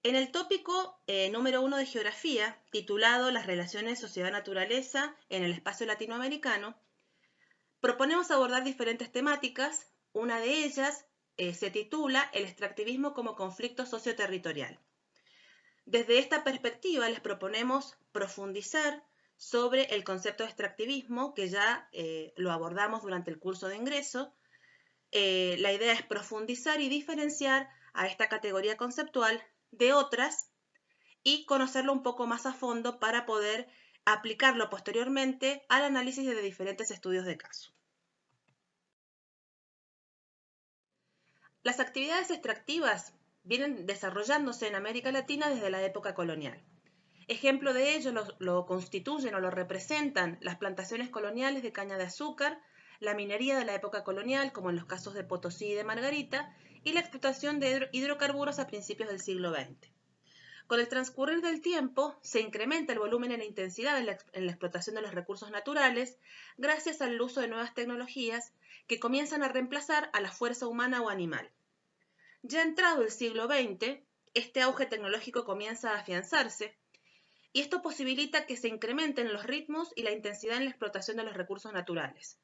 En el tópico número 1 de Geografía, titulado Las relaciones sociedad-naturaleza en el espacio latinoamericano, proponemos abordar diferentes temáticas. Una de ellas se titula El extractivismo como conflicto socioterritorial. Desde esta perspectiva les proponemos profundizar sobre el concepto de extractivismo, que ya lo abordamos durante el curso de ingreso. La idea es profundizar y diferenciar a esta categoría conceptual de otras y conocerlo un poco más a fondo para poder aplicarlo posteriormente al análisis de diferentes estudios de caso. Las actividades extractivas vienen desarrollándose en América Latina desde la época colonial. Ejemplo de ello lo constituyen o lo representan las plantaciones coloniales de caña de azúcar, la minería de la época colonial, como en los casos de Potosí y de Margarita, y la explotación de hidrocarburos a principios del siglo XX. Con el transcurrir del tiempo, se incrementa el volumen y la intensidad en la explotación de los recursos naturales gracias al uso de nuevas tecnologías que comienzan a reemplazar a la fuerza humana o animal. Ya entrado el siglo XX, este auge tecnológico comienza a afianzarse y esto posibilita que se incrementen los ritmos y la intensidad en la explotación de los recursos naturales,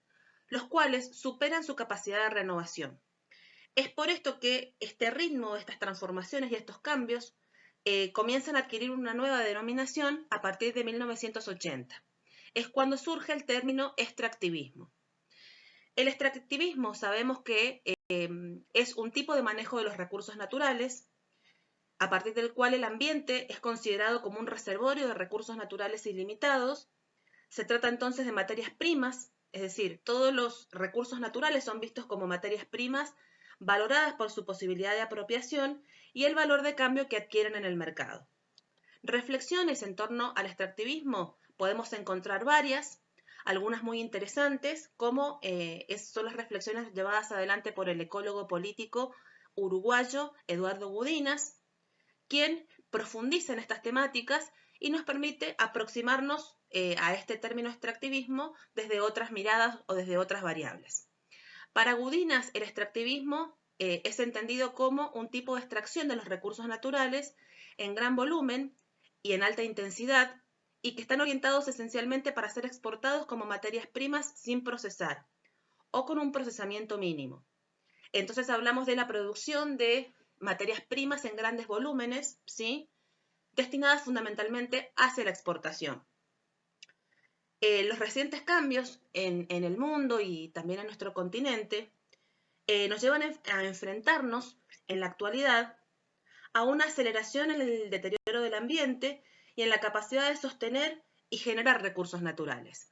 los cuales superan su capacidad de renovación. Es por esto que este ritmo, estas transformaciones y estos cambios comienzan a adquirir una nueva denominación a partir de 1980. Es cuando surge el término extractivismo. El extractivismo sabemos que es un tipo de manejo de los recursos naturales, a partir del cual el ambiente es considerado como un reservorio de recursos naturales ilimitados. Se trata entonces de materias primas, es decir, todos los recursos naturales son vistos como materias primas valoradas por su posibilidad de apropiación y el valor de cambio que adquieren en el mercado. Reflexiones en torno al extractivismo podemos encontrar varias, algunas muy interesantes, como son las reflexiones llevadas adelante por el ecólogo político uruguayo Eduardo Gudinas, quien profundiza en estas temáticas y nos permite aproximarnos a este término extractivismo desde otras miradas o desde otras variables. Para Gudinas, el extractivismo es entendido como un tipo de extracción de los recursos naturales en gran volumen y en alta intensidad y que están orientados esencialmente para ser exportados como materias primas sin procesar o con un procesamiento mínimo. Entonces hablamos de la producción de materias primas en grandes volúmenes, ¿sí?, destinadas fundamentalmente hacia la exportación. Los recientes cambios en el mundo y también en nuestro continente nos llevan a enfrentarnos en la actualidad a una aceleración en el deterioro del ambiente y en la capacidad de sostener y generar recursos naturales.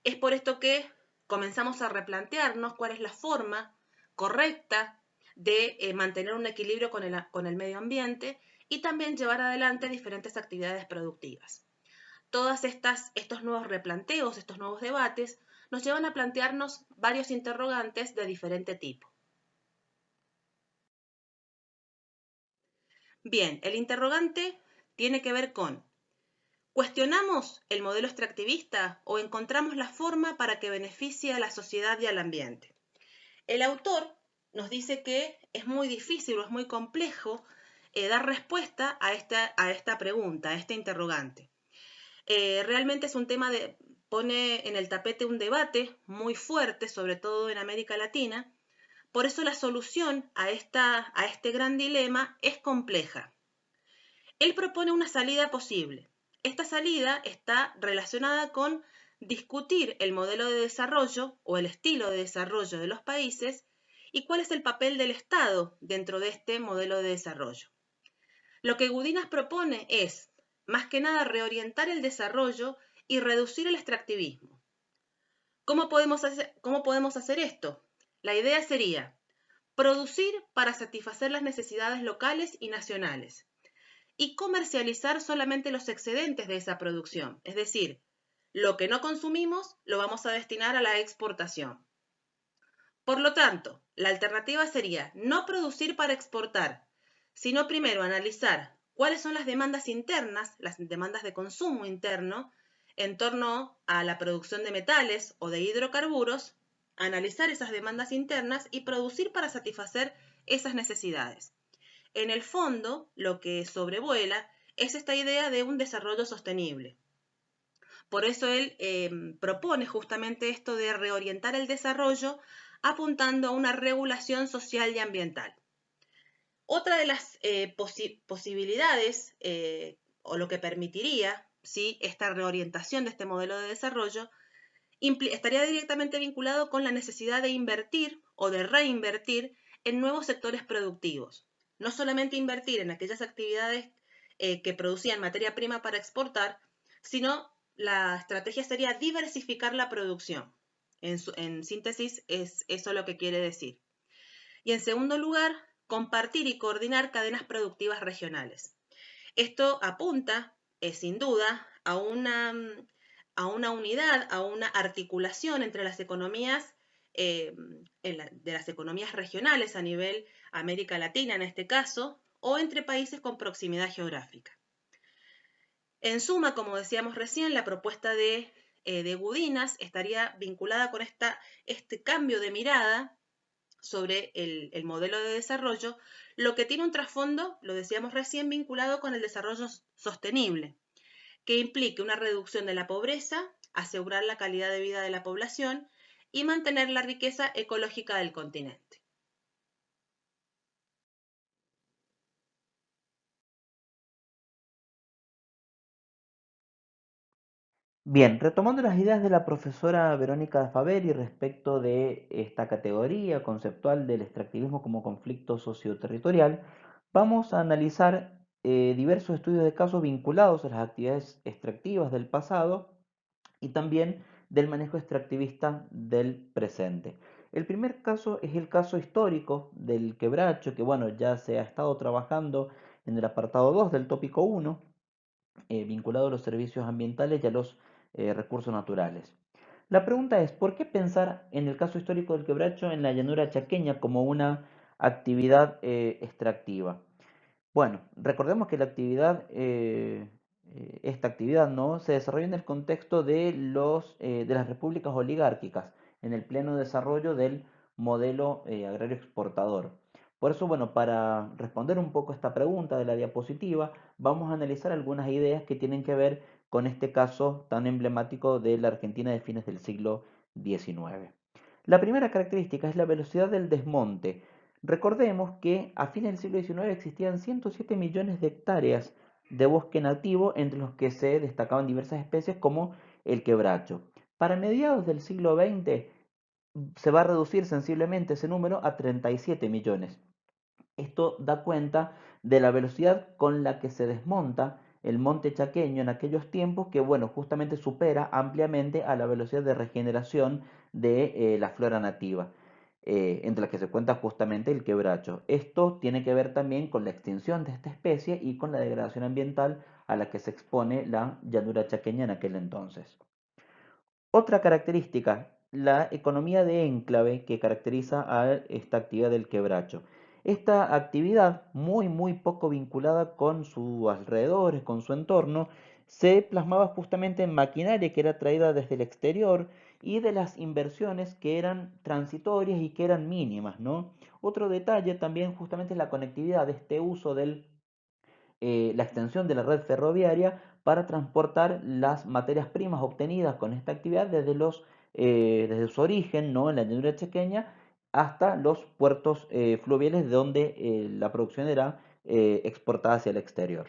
Es por esto que comenzamos a replantearnos cuál es la forma correcta de mantener un equilibrio con el medio ambiente y también llevar adelante diferentes actividades productivas. Todos estos nuevos replanteos, estos nuevos debates, nos llevan a plantearnos varios interrogantes de diferente tipo. Bien, el interrogante tiene que ver con: ¿cuestionamos el modelo extractivista o encontramos la forma para que beneficie a la sociedad y al ambiente? El autor nos dice que es muy difícil o es muy complejo dar respuesta a esta pregunta, a este interrogante. Realmente es un tema pone en el tapete un debate muy fuerte, sobre todo en América Latina. Por eso la solución a este gran dilema es compleja. Él propone una salida posible. Esta salida está relacionada con discutir el modelo de desarrollo o el estilo de desarrollo de los países y cuál es el papel del Estado dentro de este modelo de desarrollo. Lo que Gudinas propone es, más que nada, reorientar el desarrollo y reducir el extractivismo. ¿Cómo podemos hacer esto? La idea sería producir para satisfacer las necesidades locales y nacionales y comercializar solamente los excedentes de esa producción, es decir, lo que no consumimos lo vamos a destinar a la exportación. Por lo tanto, la alternativa sería no producir para exportar, sino primero analizar cuáles son las demandas internas, las demandas de consumo interno, en torno a la producción de metales o de hidrocarburos, analizar esas demandas internas y producir para satisfacer esas necesidades. en el fondo lo que sobrevuela es esta idea de un desarrollo sostenible. Por eso él propone justamente esto de reorientar el desarrollo apuntando a una regulación social y ambiental. Otra de las posibilidades o lo que permitiría, ¿sí?, esta reorientación de este modelo de desarrollo estaría directamente vinculado con la necesidad de invertir o de reinvertir en nuevos sectores productivos. No solamente invertir en aquellas actividades que producían materia prima para exportar, sino la estrategia sería diversificar la producción. En síntesis, es eso lo que quiere decir. Y en segundo lugar, compartir y coordinar cadenas productivas regionales. Esto apunta, sin duda, a una unidad, a una articulación entre las economías, de las economías regionales a nivel América Latina en este caso, o entre países con proximidad geográfica. En suma, como decíamos recién, la propuesta de Gudinas estaría vinculada con este cambio de mirada sobre el modelo de desarrollo, lo que tiene un trasfondo, lo decíamos recién, vinculado con el desarrollo sostenible, que implique una reducción de la pobreza, asegurar la calidad de vida de la población y mantener la riqueza ecológica del continente. Bien, retomando las ideas de la profesora Verónica Faveri respecto de esta categoría conceptual del extractivismo como conflicto socioterritorial, vamos a analizar diversos estudios de casos vinculados a las actividades extractivas del pasado y también del manejo extractivista del presente. El primer caso es el caso histórico del quebracho, que bueno, ya se ha estado trabajando en el apartado 2 del tópico 1, vinculado a los servicios ambientales y a los recursos naturales. La pregunta es, ¿por qué pensar en el caso histórico del quebracho en la llanura chaqueña como una actividad extractiva? Bueno, recordemos que esta actividad, ¿no?, se desarrolla en el contexto de las repúblicas oligárquicas, en el pleno desarrollo del modelo agrario exportador. Por eso, bueno, para responder un poco a esta pregunta de la diapositiva, vamos a analizar algunas ideas que tienen que ver con este caso tan emblemático de la Argentina de fines del siglo XIX. La primera característica es la velocidad del desmonte. Recordemos que a fines del siglo XIX existían 107 millones de hectáreas de bosque nativo, entre los que se destacaban diversas especies como el quebracho. Para mediados del siglo XX se va a reducir sensiblemente ese número a 37 millones. Esto da cuenta de la velocidad con la que se desmonta el monte chaqueño en aquellos tiempos, que bueno, justamente supera ampliamente a la velocidad de regeneración de la flora nativa, entre las que se cuenta justamente el quebracho. Esto tiene que ver también con la extinción de esta especie y con la degradación ambiental a la que se expone la llanura chaqueña en aquel entonces. Otra característica, la economía de enclave que caracteriza a esta actividad del quebracho. Esta actividad, muy poco vinculada con sus alrededores, con su entorno, se plasmaba justamente en maquinaria que era traída desde el exterior y de las inversiones que eran transitorias y que eran mínimas, ¿no? Otro detalle también justamente es la conectividad, de este uso de la extensión de la red ferroviaria para transportar las materias primas obtenidas con esta actividad desde su origen, ¿no?, en la llanura chequeña, hasta los puertos fluviales donde la producción era exportada hacia el exterior.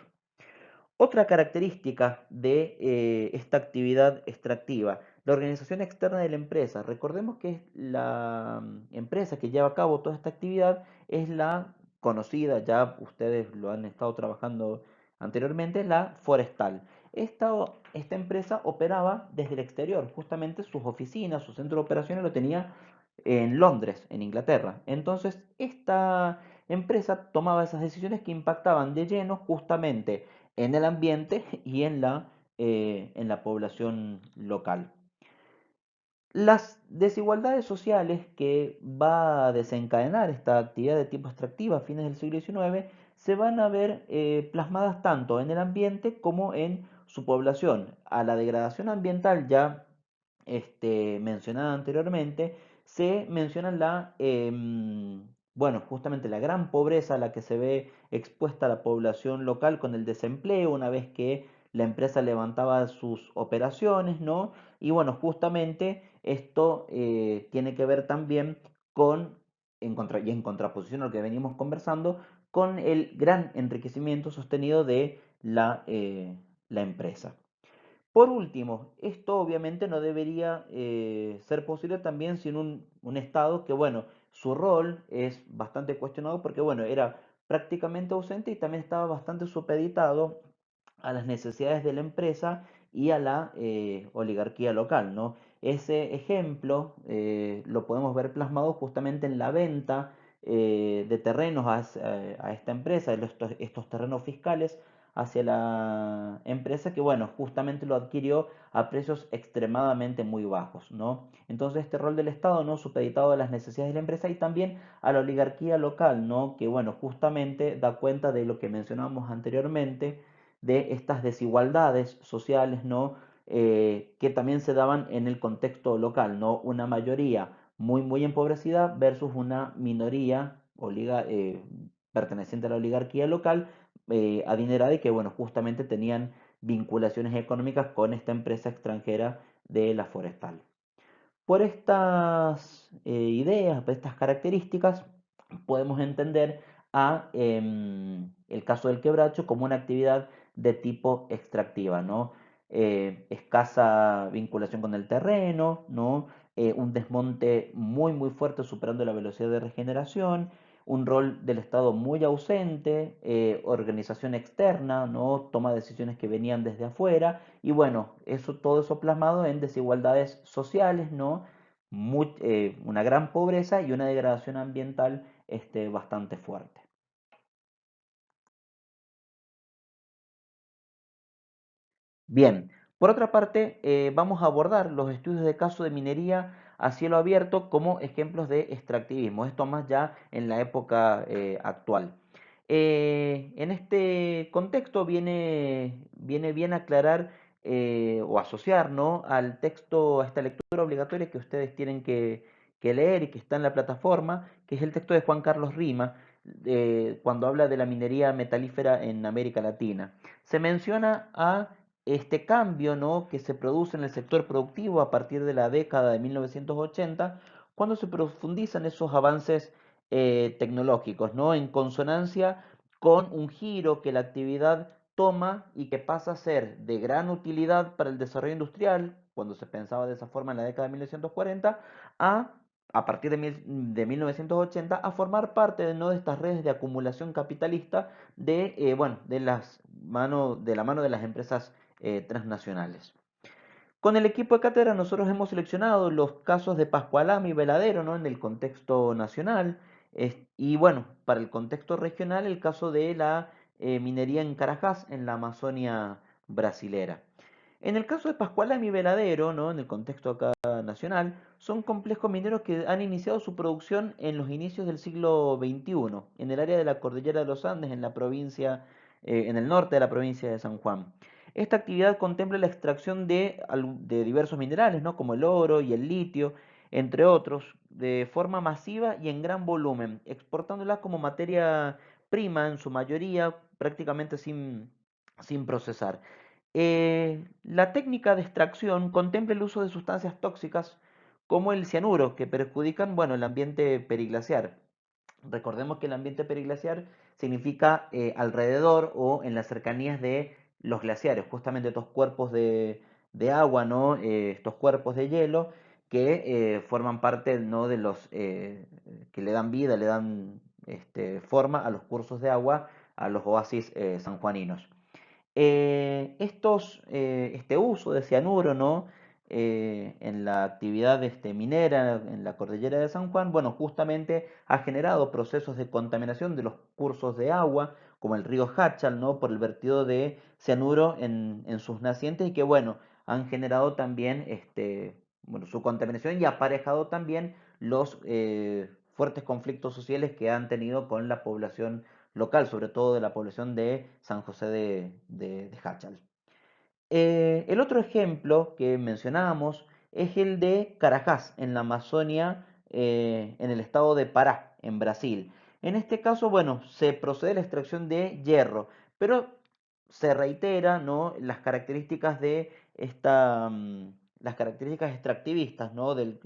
Otra característica de esta actividad extractiva, la organización externa de la empresa. Recordemos que la empresa que lleva a cabo toda esta actividad es la conocida, ya ustedes lo han estado trabajando anteriormente, la Forestal. Esta empresa operaba desde el exterior, justamente sus oficinas, su centro de operaciones lo tenía en Londres, en Inglaterra. Entonces, esta empresa tomaba esas decisiones que impactaban de lleno justamente en el ambiente y en la población local. Las desigualdades sociales que va a desencadenar esta actividad de tipo extractiva a fines del siglo XIX se van a ver plasmadas tanto en el ambiente como en su población. A la degradación ambiental ya mencionada anteriormente, se menciona bueno, justamente la gran pobreza a la que se ve expuesta la población local con el desempleo una vez que la empresa levantaba sus operaciones, ¿no? Y bueno, justamente esto tiene que ver también con, y en contraposición a lo que venimos conversando, con el gran enriquecimiento sostenido de la empresa. Por último, esto obviamente no debería ser posible también sin un Estado que, bueno, su rol es bastante cuestionado porque, bueno, era prácticamente ausente y también estaba bastante supeditado a las necesidades de la empresa y a la oligarquía local, ¿no? Ese ejemplo lo podemos ver plasmado justamente en la venta de terrenos a esta empresa, estos terrenos fiscales hacia la empresa que, bueno, justamente lo adquirió a precios extremadamente muy bajos, ¿no? Entonces este rol del Estado, ¿no? Supeditado a las necesidades de la empresa y también a la oligarquía local, ¿no? Que, bueno, justamente da cuenta de lo que mencionábamos anteriormente, de estas desigualdades sociales, ¿no? Que también se daban en el contexto local, ¿no? Una mayoría muy empobrecida versus una minoría perteneciente a la oligarquía local, adinerada y que, bueno, justamente tenían vinculaciones económicas con esta empresa extranjera de la forestal. Por estas ideas, por estas características, podemos entender el caso del quebracho como una actividad de tipo extractiva, ¿no? Escasa vinculación con el terreno, ¿no? Un desmonte muy fuerte superando la velocidad de regeneración, un rol del Estado muy ausente, organización externa, ¿no? Toma de decisiones que venían desde afuera y bueno, todo eso plasmado en desigualdades sociales, ¿no? Una gran pobreza y una degradación ambiental bastante fuerte. Bien, por otra parte, vamos a abordar los estudios de caso de minería a cielo abierto como ejemplos de extractivismo, esto más ya en la época actual. En este contexto viene bien aclarar o asociar, ¿no? Al texto, a esta lectura obligatoria que ustedes tienen que leer y que está en la plataforma, que es el texto de Juan Carlos Rima, cuando habla de la minería metalífera en América Latina. Se menciona a este cambio, ¿no? Que se produce en el sector productivo a partir de la década de 1980, cuando se profundizan esos avances tecnológicos, ¿no? En consonancia con un giro que la actividad toma y que pasa a ser de gran utilidad para el desarrollo industrial, cuando se pensaba de esa forma en la década de 1940, a partir de 1980, a formar parte, ¿no? De estas redes de acumulación capitalista bueno, de la mano de las empresas transnacionales. Con el equipo de cátedra nosotros hemos seleccionado los casos de Pascualama y Veladero, ¿no? En el contexto nacional y bueno, para el contexto regional el caso de la minería en Carajás, en la Amazonia brasilera. En el caso de Pascualama y Veladero, ¿no? En el contexto acá nacional, son complejos mineros que han iniciado su producción en los inicios del siglo XXI, en el área de la cordillera de los Andes, en el norte de la provincia de San Juan. Esta actividad contempla la extracción de diversos minerales, ¿no? Como el oro y el litio, entre otros, de forma masiva y en gran volumen, exportándola como materia prima en su mayoría, prácticamente sin procesar. La técnica de extracción contempla el uso de sustancias tóxicas como el cianuro, que perjudican, bueno, el ambiente periglaciar. Recordemos que el ambiente periglaciar significa alrededor o en las cercanías de los glaciares, justamente estos cuerpos de agua, ¿no? Estos cuerpos de hielo que forman parte, ¿no? de los que le dan vida, le dan forma a los cursos de agua, a los oasis sanjuaninos. Este uso de cianuro, ¿no? En la actividad minera en la cordillera de San Juan, bueno, justamente ha generado procesos de contaminación de los cursos de agua, como el río Hachal, ¿no? Por el vertido de cianuro en sus nacientes y que, bueno, han generado también bueno, su contaminación y aparejado también los fuertes conflictos sociales que han tenido con la población local, sobre todo de la población de San José de Jáchal. El otro ejemplo que mencionábamos es el de Carajás, en la Amazonia, en el estado de Pará, en Brasil. En este caso, bueno, se procede a la extracción de hierro, pero se reitera, ¿no? Las características de las características extractivistas, ¿no? Del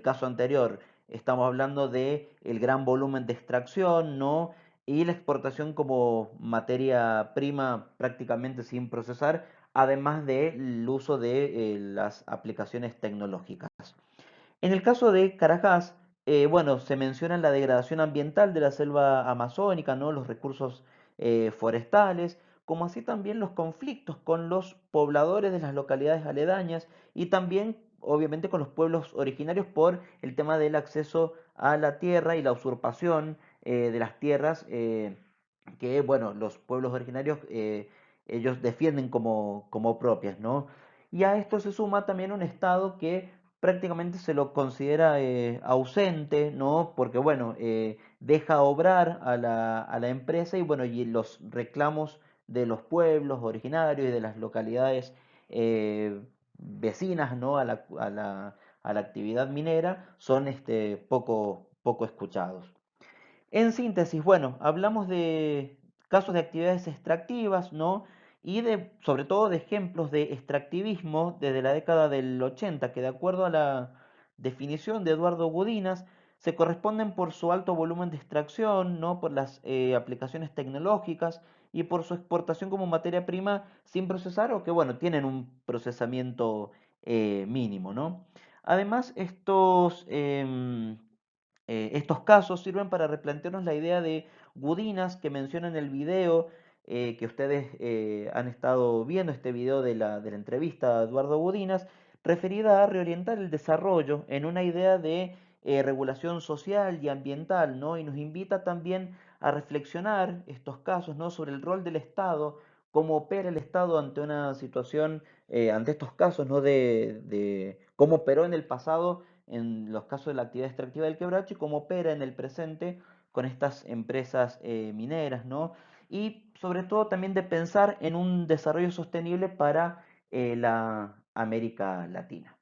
caso anterior. Estamos hablando de el gran volumen de extracción, ¿no? Y la exportación como materia prima prácticamente sin procesar, además del uso de las aplicaciones tecnológicas. En el caso de Carajás, bueno, se menciona la degradación ambiental de la selva amazónica, ¿no? Los recursos forestales, como así también los conflictos con los pobladores de las localidades aledañas y también, obviamente, con los pueblos originarios por el tema del acceso a la tierra y la usurpación de las tierras que, bueno, los pueblos originarios ellos defienden como propias, ¿no? Y a esto se suma también un Estado que prácticamente se lo considera ausente, ¿no? Porque, bueno, deja obrar a la empresa y, bueno, y los reclamos de los pueblos originarios y de las localidades vecinas, ¿no? A la actividad minera son poco escuchados. En síntesis, bueno, hablamos de casos de actividades extractivas, ¿no? Y sobre todo de ejemplos de extractivismo desde la década del 80, que de acuerdo a la definición de Eduardo Gudinas, se corresponden por su alto volumen de extracción, ¿no? Por las aplicaciones tecnológicas y por su exportación como materia prima sin procesar o que, bueno, tienen un procesamiento mínimo, ¿no? Además, estos casos sirven para replantearnos la idea de Gudinas que menciona en el video que ustedes han estado viendo, este video de la entrevista a Eduardo Gudinas, referida a reorientar el desarrollo en una idea de regulación social y ambiental, ¿no? Y nos invita también a reflexionar estos casos, ¿no? Sobre el rol del Estado, cómo opera el Estado ante una situación, ante estos casos, ¿no? De cómo operó en el pasado en los casos de la actividad extractiva del quebracho y cómo opera en el presente con estas empresas mineras, ¿no? Y sobre todo también de pensar en un desarrollo sostenible para la América Latina.